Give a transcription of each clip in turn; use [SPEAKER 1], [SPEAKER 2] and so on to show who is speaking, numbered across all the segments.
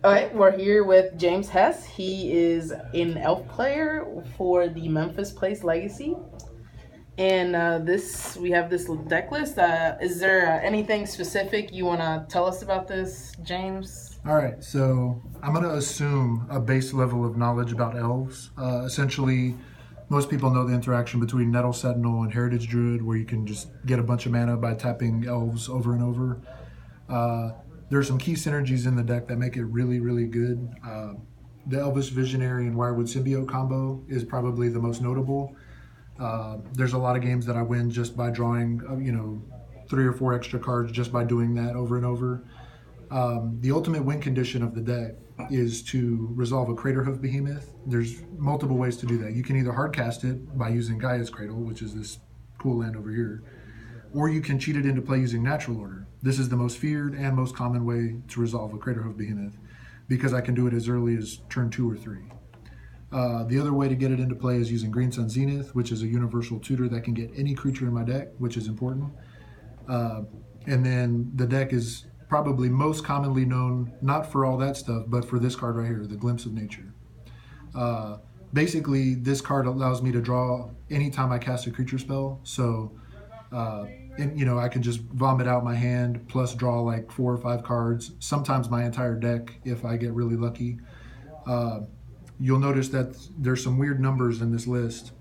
[SPEAKER 1] Okay, we're here with James Hess. He is an elf player for the Memphis Place Legacy. And this we have this deck list. Is there anything specific you want to tell us about this, James?
[SPEAKER 2] All right, so I'm going to assume a base level of knowledge about elves. Essentially, most people know the interaction between Nettle Sentinel and Heritage Druid, where you can just get a bunch of mana by tapping elves over and over. There are some key synergies in the deck that make it really, really good. The Elvis Visionary and Wirewood Symbiote combo is probably the most notable. There's a lot of games that I win just by drawing, 3 or 4 extra cards just by doing that over and over. The ultimate win condition of the deck is to resolve a Craterhoof Behemoth. There's multiple ways to do that. You can either hardcast it by using Gaia's Cradle, which is this cool land over here, or you can cheat it into play using Natural Order. This is the most feared and most common way to resolve a Craterhoof Behemoth because I can do it as early as turn 2 or 3. The other way to get it into play is using Green Sun Zenith, which is a universal tutor that can get any creature in my deck, which is important. And then the deck is probably most commonly known, not for all that stuff, but for this card right here, the Glimpse of Nature. Basically, this card allows me to draw anytime I cast a creature spell. So, I can just vomit out my hand, plus draw like 4 or 5 cards, sometimes my entire deck if I get really lucky. You'll notice that there's some weird numbers in this list.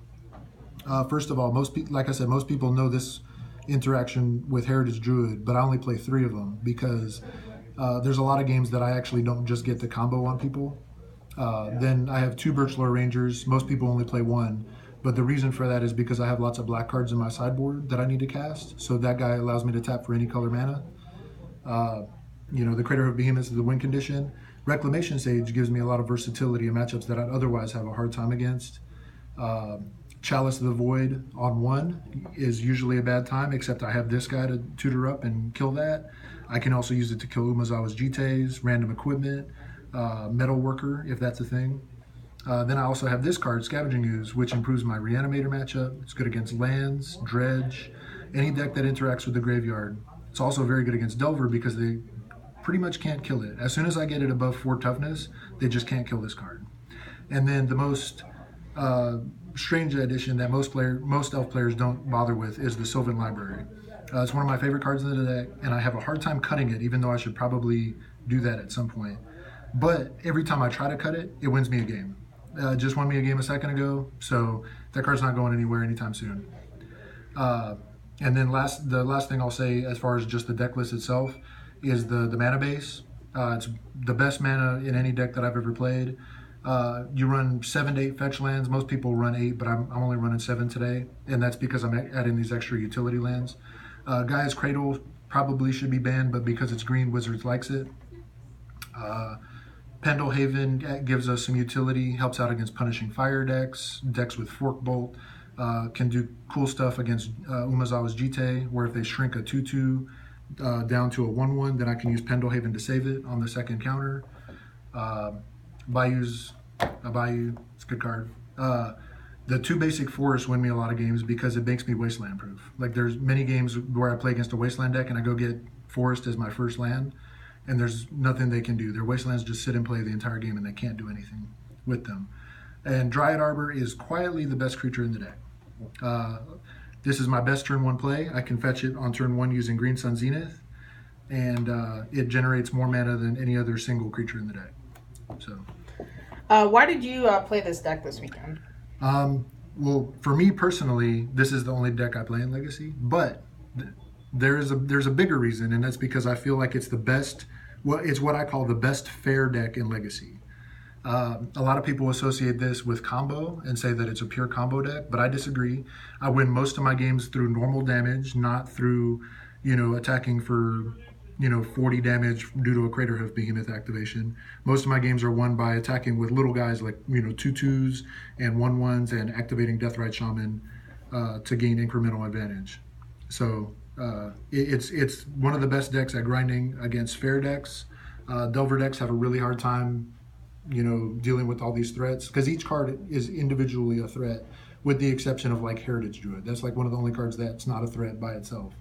[SPEAKER 2] First of all, like I said, most people know this interaction with Heritage Druid, but I only play 3 of them because there's a lot of games that I actually don't just get to combo on people. Then I have 2 Birchlore Rangers. Most people only play 1, but the reason for that is because I have lots of black cards in my sideboard that I need to cast, so that guy allows me to tap for any color mana. The Craterhoof Behemoth is the win condition. Reclamation Sage gives me a lot of versatility in matchups that I'd otherwise have a hard time against. Chalice of the Void on 1 is usually a bad time, except I have this guy to tutor up and kill that. I can also use it to kill Umazawa's Jites, random equipment, Metal Worker, if that's a thing. Then I also have this card, Scavenging Ooze, which improves my Reanimator matchup. It's good against lands, dredge, any deck that interacts with the graveyard. It's also very good against Delver because they pretty much can't kill it. As soon as I get it above 4 toughness, they just can't kill this card. And then the most strange addition that most elf players don't bother with is the Sylvan Library. It's one of my favorite cards in the deck, and I have a hard time cutting it, even though I should probably do that at some point. But every time I try to cut it, it wins me a game. Just won me a game a second ago, so that card's not going anywhere anytime soon. And then the last thing I'll say as far as just the deck list itself is the mana base. It's the best mana in any deck that I've ever played. You run 7 to 8 fetch lands. Most people run 8, but I'm only running 7 today, and that's because I'm adding these extra utility lands. Gaia's Cradle probably should be banned, but because it's green, Wizards likes it. Pendlehaven gives us some utility, helps out against punishing fire decks with Fork Bolt, can do cool stuff against Umazawa's Jite, where if they shrink a 2/2 down to a 1/1, then I can use Pendlehaven to save it on the second counter. Bayou's a Bayou, it's a good card. The 2 basic forests win me a lot of games because it makes me wasteland proof. Like there's many games where I play against a wasteland deck and I go get forest as my first land, and there's nothing they can do. Their wastelands just sit and play the entire game and they can't do anything with them. And Dryad Arbor is quietly the best creature in the deck. This is my best turn 1 play. I can fetch it on turn 1 using Green Sun Zenith, and it generates more mana than any other single creature in the deck. So,
[SPEAKER 1] why did you play this deck this weekend?
[SPEAKER 2] Well, for me personally, this is the only deck I play in Legacy, but there's a bigger reason, and that's because I feel like it's the best. Well, it's what I call the best fair deck in Legacy. A lot of people associate this with combo and say that it's a pure combo deck, but I disagree. I win most of my games through normal damage, not through, attacking for, 40 damage due to a Craterhoof Behemoth activation. Most of my games are won by attacking with little guys like, 2/2s and 1/1s and activating Deathrite Shaman to gain incremental advantage. So it's one of the best decks at grinding against fair decks. Delver decks have a really hard time dealing with all these threats because each card is individually a threat, with the exception of like Heritage Druid. That's like one of the only cards that's not a threat by itself.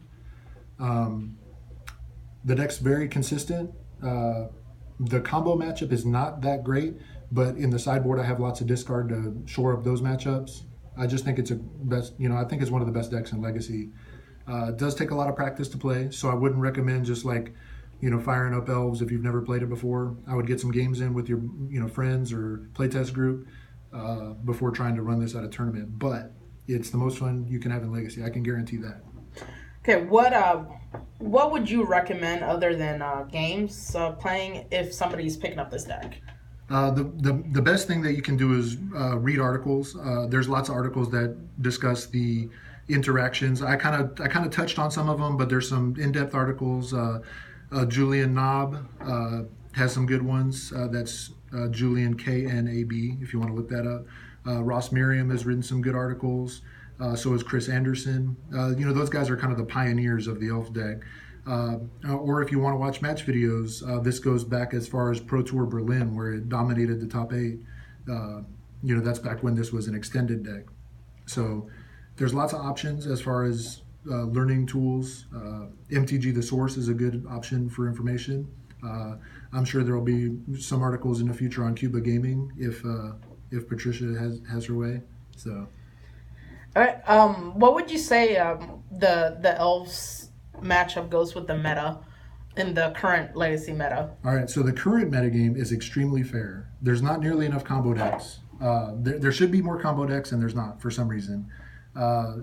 [SPEAKER 2] The deck's very consistent. The combo matchup is not that great, but in the sideboard, I have lots of discard to shore up those matchups. I just think it's a best, I think it's one of the best decks in Legacy. It does take a lot of practice to play, so I wouldn't recommend just like, firing up Elves if you've never played it before. I would get some games in with your, friends or playtest group before trying to run this at a tournament. But it's the most fun you can have in Legacy. I can guarantee that.
[SPEAKER 1] Okay, what would you recommend other than games playing if somebody's picking up this deck?
[SPEAKER 2] The best thing that you can do is read articles. There's lots of articles that discuss the interactions. I kind of touched on some of them, but there's some in-depth articles. Julian Knob has some good ones. That's Julian KNAB if you want to look that up. Ross Merriam has written some good articles. So has Chris Anderson. Those guys are kind of the pioneers of the Elf deck. Or if you want to watch match videos, this goes back as far as Pro Tour Berlin, where it dominated the top 8. That's back when this was an extended deck. So there's lots of options as far as learning tools. MTG The Source is a good option for information. I'm sure there will be some articles in the future on Cuba Gaming if Patricia has her way. So.
[SPEAKER 1] All right. What would you say the Elves matchup goes with the meta in the current Legacy meta?
[SPEAKER 2] All right. So the current metagame is extremely fair. There's not nearly enough combo decks. There should be more combo decks, and there's not for some reason.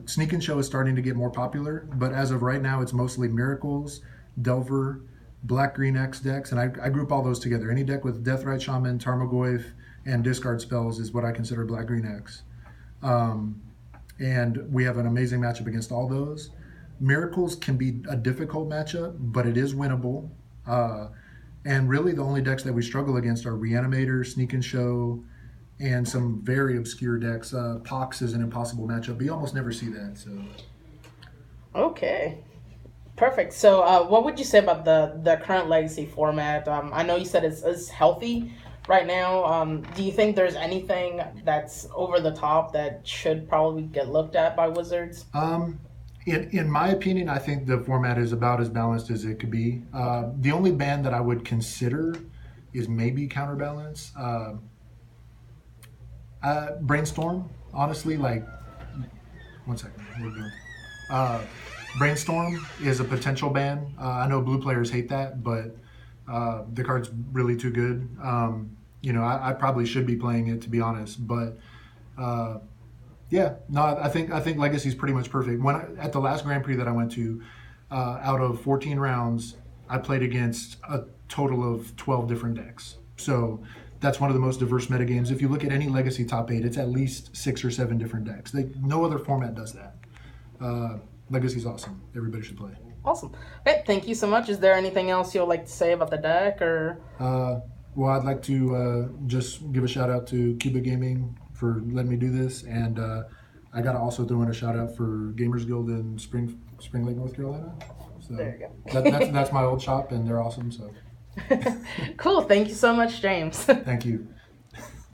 [SPEAKER 2] Sneak and Show is starting to get more popular, but as of right now, it's mostly Miracles, Delver, Black-Green X decks, and I group all those together. Any deck with Deathrite Shaman, Tarmogoyf, and discard spells is what I consider Black-Green X. And we have an amazing matchup against all those. Miracles can be a difficult matchup, but it is winnable. And really the only decks that we struggle against are Reanimator, Sneak and Show, and some very obscure decks. Pox is an impossible matchup, but you almost never see that. So.
[SPEAKER 1] Okay. Perfect. So what would you say about the current Legacy format? I know you said it's healthy right now. Do you think there's anything that's over the top that should probably get looked at by Wizards?
[SPEAKER 2] In my opinion, I think the format is about as balanced as it could be. The only ban that I would consider is maybe Counterbalance. Brainstorm, honestly, like, 1 second, we're good. Brainstorm is a potential ban. I know blue players hate that, but the card's really too good. I probably should be playing it, to be honest, but I think Legacy's pretty much perfect. At the last Grand Prix that I went to, out of 14 rounds, I played against a total of 12 different decks. So that's one of the most diverse metagames. If you look at any Legacy top 8, it's at least 6 or 7 different decks. No other format does that. Legacy's awesome. Everybody should play.
[SPEAKER 1] Awesome. Okay, thank you so much. Is there anything else you'd like to say about the deck, or?
[SPEAKER 2] Well, I'd like to just give a shout out to Cuba Gaming for letting me do this, and I gotta also throw in a shout out for Gamers Guild in Spring Lake, North Carolina. So
[SPEAKER 1] there you go.
[SPEAKER 2] that's my old shop, and they're awesome. So
[SPEAKER 1] cool. Thank you so much, James.
[SPEAKER 2] Thank you.